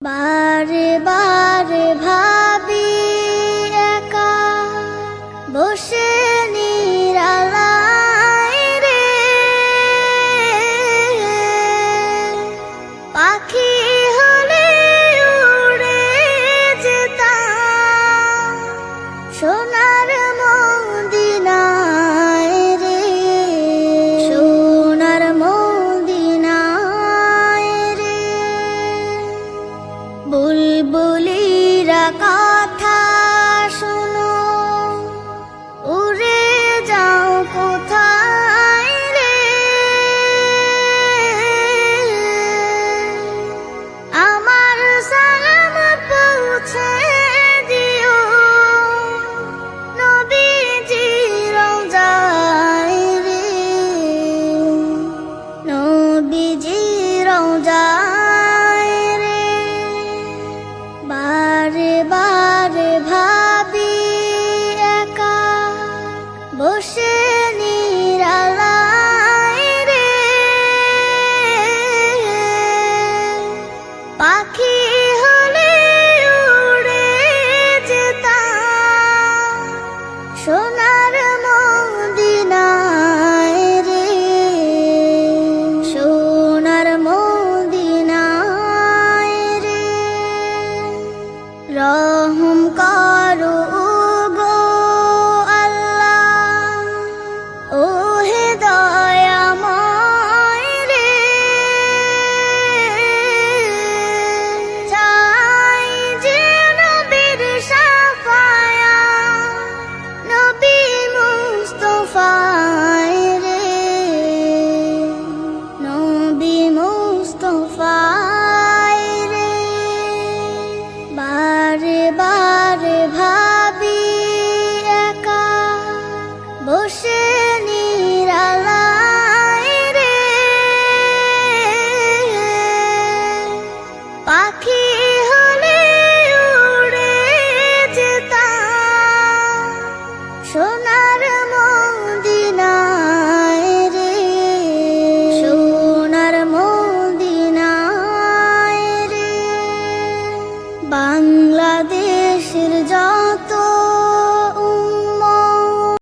বারে বারে ভাবি একা বসে নিরালায় রে, পাখি হলে উড়ে যেতাম সোনার মদিনায় রে, সোনার মদিনায় রে। বুলবুলিরা কথা শোনো, উড়ে যাও কোথায় রে, আমার সালাম পৌঁছে দিও নবীজি রওজায় রে, নবীজি রওজায় রে। বারে বারে ভাবি একা বসে নিরালায় রে, পাখি